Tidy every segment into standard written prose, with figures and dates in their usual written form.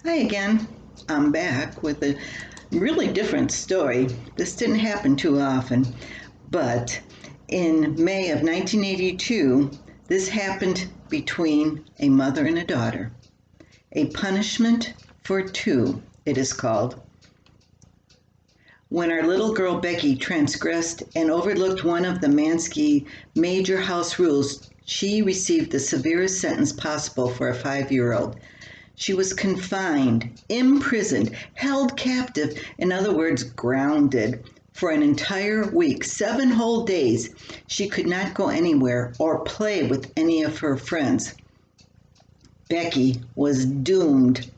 Hi again. I'm back with a really different story. This didn't happen too often, but in May of 1982, this happened between a mother and a daughter. A punishment for two, it is called. When our little girl Becky transgressed and overlooked one of the Manzke major house rules, she received the severest sentence possible for a 5-year-old. She was confined, imprisoned, held captive, in other words, grounded, for an entire week, 7 whole days. She could not go anywhere or play with any of her friends. Becky was doomed.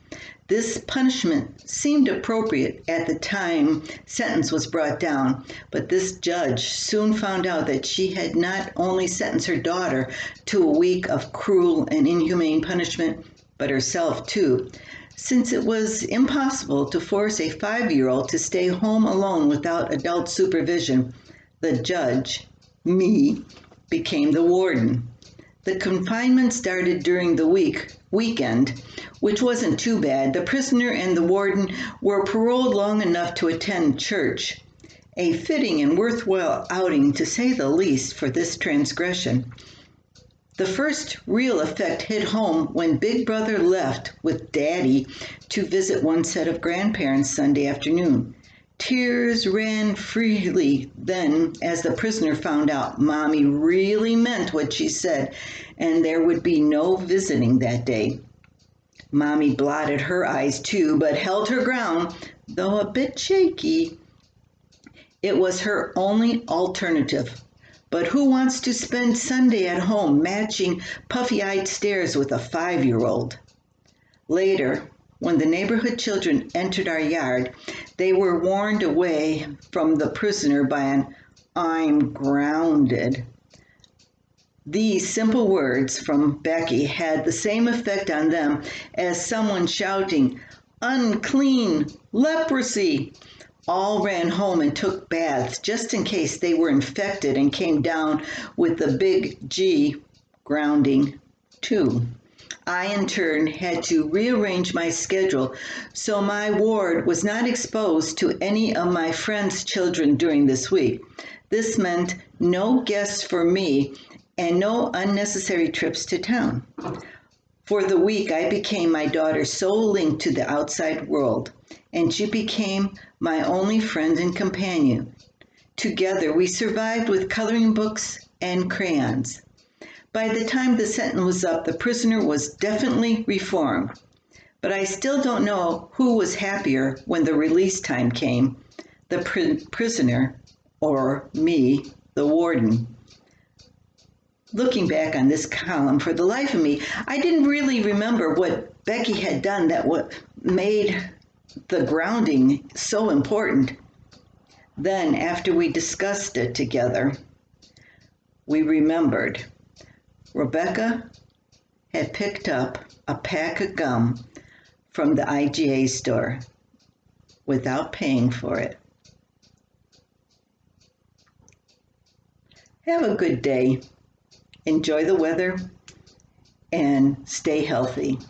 This punishment seemed appropriate at the time sentence was brought down, but this judge soon found out that she had not only sentenced her daughter to a week of cruel and inhumane punishment, but herself too, since it was impossible to force a 5-year-old to stay home alone without adult supervision. The judge, me, became the warden. The confinement started during the weekend, which wasn't too bad. The prisoner and the warden were paroled long enough to attend church. A fitting and worthwhile outing, to say the least, for this transgression. The first real effect hit home when Big Brother left with Daddy to visit one set of grandparents Sunday afternoon. Tears ran freely then as the prisoner found out Mommy really meant what she said, and there would be no visiting that day. Mommy blotted her eyes too, but held her ground, though a bit shaky. It was her only alternative. But who wants to spend Sunday at home matching puffy-eyed stares with a 5-year-old? Later, when the neighborhood children entered our yard, they were warned away from the prisoner by an "I'm grounded." These simple words from Becky had the same effect on them as someone shouting, "Unclean! Leprosy!" All ran home and took baths just in case they were infected and came down with the big G, grounding, too. I, in turn, had to rearrange my schedule so my ward was not exposed to any of my friends' children during this week. This meant no guests for me and no unnecessary trips to town. For the week, I became my daughter's sole link to the outside world, and she became my only friend and companion. Together, we survived with coloring books and crayons. By the time the sentence was up, the prisoner was definitely reformed. But I still don't know who was happier when the release time came, the prisoner or me, the warden. Looking back on this column, for the life of me, I didn't really remember what Becky had done that made the grounding so important. Then, after we discussed it together, we remembered. Rebecca had picked up a pack of gum from the IGA store without paying for it. Have a good day. Enjoy the weather and stay healthy.